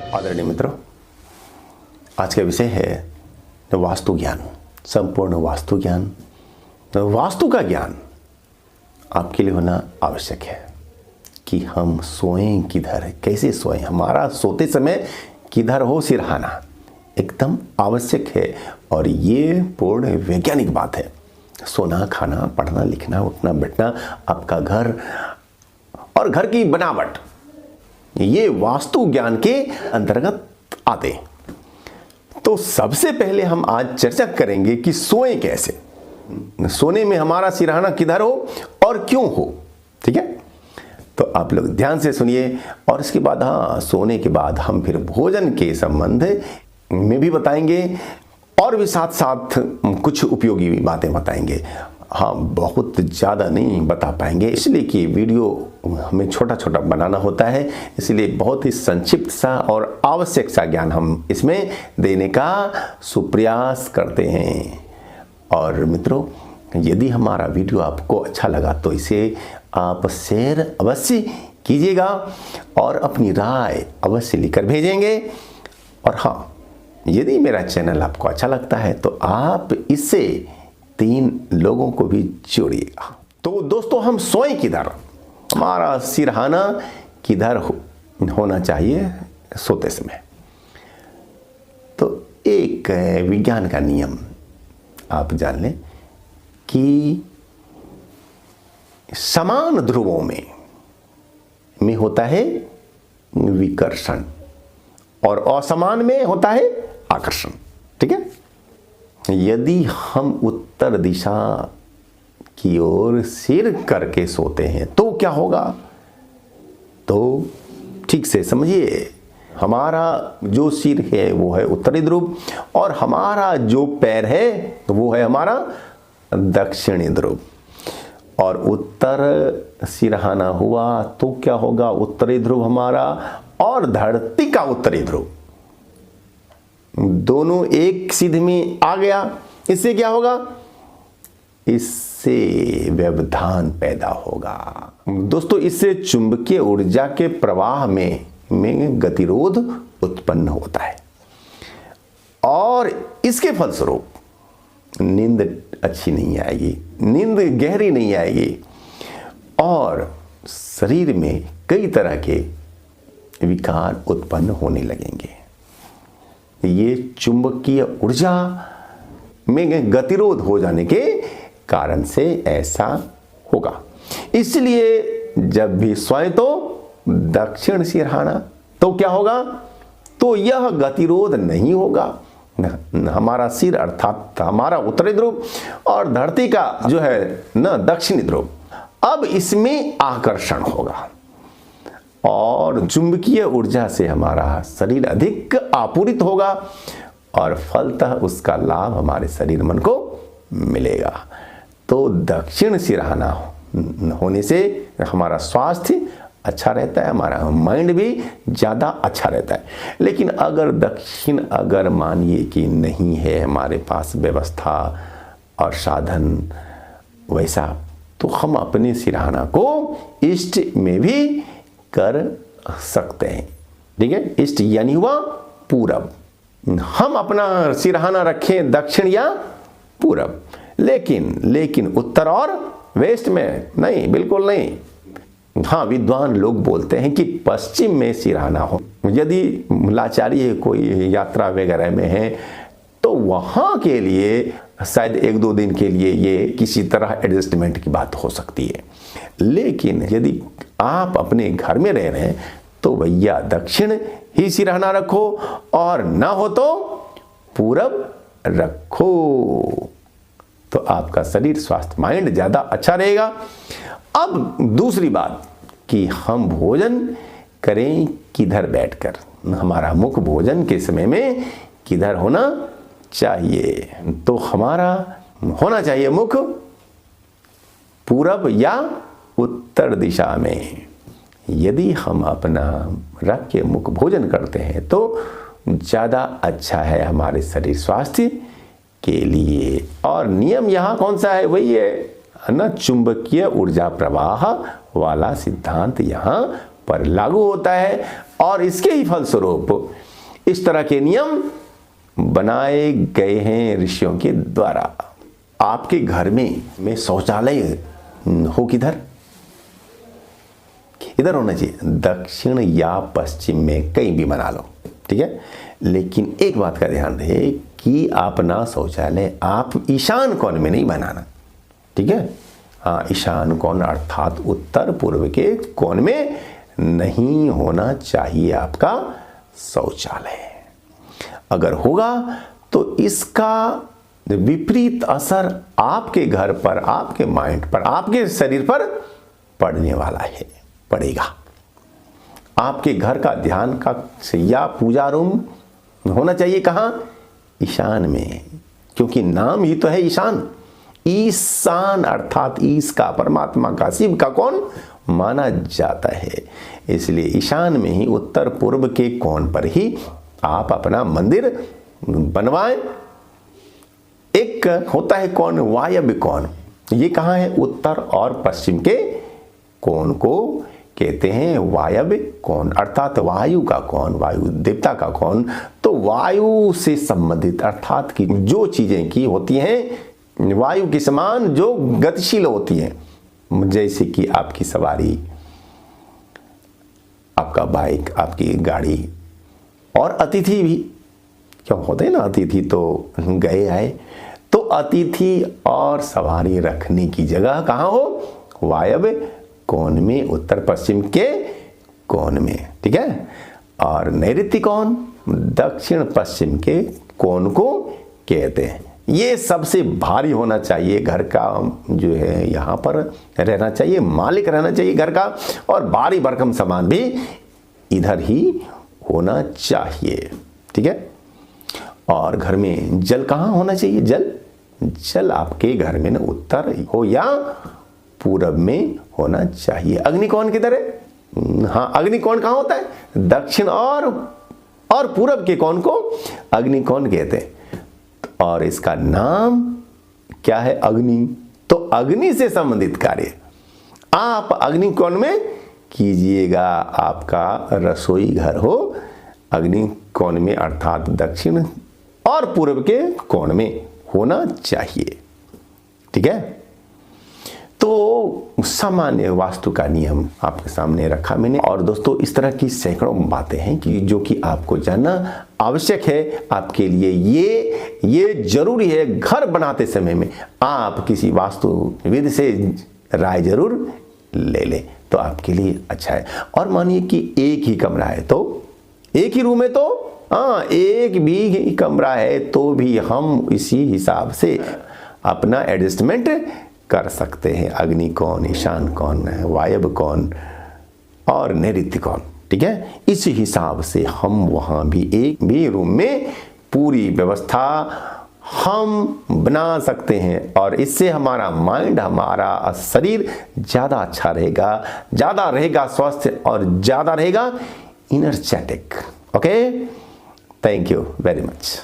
आदरणीय मित्रों, आज का विषय है वास्तु ज्ञान। संपूर्ण वास्तु ज्ञान, वास्तु का ज्ञान आपके लिए होना आवश्यक है कि हम सोएं किधर, कैसे सोएं, हमारा सोते समय किधर हो सिरहाना एकदम आवश्यक है। और ये पूर्ण वैज्ञानिक बात है। सोना, खाना, पढ़ना, लिखना, उठना बैठना, आपका घर और घर की बनावट, ये वास्तु ज्ञान के अंतर्गत आते हैं। तो सबसे पहले हम आज चर्चा करेंगे कि सोएं कैसे, सोने में हमारा सिरहाना किधर हो और क्यों हो। ठीक है, तो आप लोग ध्यान से सुनिए। और इसके बाद सोने के बाद हम फिर भोजन के संबंध में भी बताएंगे और भी साथ साथ कुछ उपयोगी बातें बताएंगे। बहुत ज़्यादा नहीं बता पाएंगे, इसलिए कि वीडियो हमें छोटा छोटा बनाना होता है, इसलिए बहुत ही संक्षिप्त सा और आवश्यक सा ज्ञान हम इसमें देने का सुप्रयास करते हैं। और मित्रों, यदि हमारा वीडियो आपको अच्छा लगा तो इसे आप शेयर अवश्य कीजिएगा और अपनी राय अवश्य लिखकर भेजेंगे। और यदि मेरा चैनल आपको अच्छा लगता है तो आप इससे 3 लोगों को भी जोड़िएगा। तो दोस्तों, हम सोएं किधर, हमारा सिरहाना किधर होना चाहिए सोते समय। तो एक विज्ञान का नियम आप जान लें कि समान ध्रुवों में होता है विकर्षण और असमान में होता है आकर्षण। ठीक है, यदि हम उत्तर दिशा की ओर सिर करके सोते हैं तो क्या होगा, तो ठीक से समझिए। हमारा जो सिर है वो है उत्तरी ध्रुव और हमारा जो पैर है वो है हमारा दक्षिणी ध्रुव। और उत्तर सिरहाना हुआ तो क्या होगा, उत्तरी ध्रुव हमारा और धरती का उत्तरी ध्रुव दोनों एक सीध में आ गया। इससे क्या होगा, इससे व्यवधान पैदा होगा। दोस्तों, इससे चुंबकीय ऊर्जा के प्रवाह में गतिरोध उत्पन्न होता है और इसके फलस्वरूप नींद अच्छी नहीं आएगी, नींद गहरी नहीं आएगी और शरीर में कई तरह के विकार उत्पन्न होने लगेंगे। ये चुंबकीय ऊर्जा में गतिरोध हो जाने के कारण से ऐसा होगा। इसलिए जब भी सोए तो दक्षिण सिरहाना, तो क्या होगा, तो यह गतिरोध नहीं होगा। हमारा सिर अर्थात हमारा उत्तरी ध्रुव और धरती का जो है ना दक्षिणी ध्रुव, अब इसमें आकर्षण होगा और चुंबकीय ऊर्जा से हमारा शरीर अधिक आपूरित होगा और फलतः उसका लाभ हमारे शरीर मन को मिलेगा। तो दक्षिण सिरहाना होने से हमारा स्वास्थ्य अच्छा रहता है, हमारा माइंड भी ज़्यादा अच्छा रहता है। लेकिन अगर दक्षिण अगर मानिए कि नहीं है हमारे पास व्यवस्था और साधन वैसा, तो हम अपने सिरहाना को ईस्ट में भी कर सकते हैं। ठीक है, ईस्ट यानी हुआ पूरब। हम अपना सिरहाना रखें दक्षिण या पूरब, लेकिन उत्तर और वेस्ट में नहीं, बिल्कुल नहीं। विद्वान लोग बोलते हैं कि पश्चिम में सिरहाना हो। यदि लाचारी है, कोई यात्रा वगैरह में है, तो वहां के लिए शायद 1-2 दिन के लिए ये किसी तरह एडजस्टमेंट की बात हो सकती है। लेकिन यदि आप अपने घर में रह रहे हैं तो भैया दक्षिण ही सिरहाना रखो और ना हो तो पूरब रखो, तो आपका शरीर, स्वास्थ्य, माइंड ज़्यादा अच्छा रहेगा। अब दूसरी बात कि हम भोजन करें किधर बैठकर, हमारा मुख भोजन के समय में किधर होना चाहिए, तो हमारा होना चाहिए मुख पूरब या उत्तर दिशा में। यदि हम अपना रख के मुख भोजन करते हैं तो ज़्यादा अच्छा है हमारे शरीर स्वास्थ्य के लिए। और नियम यहाँ कौन सा है, वही है ना, चुंबकीय ऊर्जा प्रवाह वाला सिद्धांत यहाँ पर लागू होता है और इसके ही फलस्वरूप इस तरह के नियम बनाए गए हैं ऋषियों के द्वारा। आपके घर में शौचालय हो किधर? इधर होना चाहिए, दक्षिण या पश्चिम में कहीं भी बना लो, ठीक है। लेकिन एक बात का ध्यान रहे कि अपना शौचालय आप ईशान कोण में नहीं बनाना, ठीक है। हाँ, ईशान कोण अर्थात उत्तर पूर्व के कोण में नहीं होना चाहिए आपका शौचालय। अगर होगा तो इसका विपरीत असर आपके घर पर, आपके माइंड पर, आपके शरीर पर पड़ने वाला है, पड़ेगा। आपके घर का ध्यान कक्ष या पूजा रूम होना चाहिए कहाँ? ईशान में, क्योंकि नाम ही तो है ईशान। ईशान अर्थात ईश का, परमात्मा का, शिव का कौन माना जाता है। इसलिए ईशान में ही उत्तर पूर्व के कोण पर ही आप अपना मंदिर बनवाएं। एक होता है कौन? वायव्य कोण। ये कहाँ है? उत्तर और पश्चिम के कोण को कहते हैं वायव्य कोण, अर्थात वायु का कोण, वायु देवता का कोण। तो वायु से संबंधित अर्थात कि जो चीजें की होती हैं वायु के समान, जो गतिशील होती हैं, जैसे कि आपकी सवारी, आपका बाइक, आपकी गाड़ी, और अतिथि भी क्यों होते हैं ना, अतिथि तो गए आए, तो अतिथि और सवारी रखने की जगह कहाँ हो? वायव्य कोण में, उत्तर पश्चिम के कोण में, ठीक है। और नैऋत्य कोण दक्षिण पश्चिम के कोण को कहते हैं। ये सबसे भारी होना चाहिए, घर का जो है यहाँ पर रहना चाहिए, मालिक रहना चाहिए घर का, और भारी भरकम सामान भी इधर ही होना चाहिए, ठीक है। और घर में जल कहाँ होना चाहिए? जल आपके घर में ना उत्तर हो या पूरब में होना चाहिए। अग्निकोण किधर है? हाँ, अग्निकोण कहाँ होता है? दक्षिण और पूरब के कोण को अग्निकोण कहते हैं। और इसका नाम क्या है? अग्नि। तो अग्नि से संबंधित कार्य आप अग्निकोण में कीजिएगा। आपका रसोई घर हो अग्निकोण में, अर्थात दक्षिण और पूर्व के कोण में होना चाहिए, ठीक है। तो सामान्य वास्तु का नियम आपके सामने रखा मैंने। और दोस्तों, इस तरह की सैकड़ों बातें हैं कि जो कि आपको जानना आवश्यक है आपके लिए। ये जरूरी है, घर बनाते समय में आप किसी वास्तुविद से राय जरूर ले लें, तो आपके लिए अच्छा है। और मानिए कि एक ही कमरा है, तो एक ही रूम है, तो हाँ, एक भी कमरा है तो भी हम इसी हिसाब से अपना एडजस्टमेंट कर सकते हैं। अग्नि कोण, ईशान कोण, वायव्य कोण और नैऋत्य कोण, ठीक है। इस हिसाब से हम वहाँ भी एक भी रूम में पूरी व्यवस्था हम बना सकते हैं, और इससे हमारा माइंड, हमारा शरीर ज़्यादा अच्छा रहेगा, ज़्यादा रहेगा स्वस्थ, और ज़्यादा रहेगा energetic. Okay, thank you very much.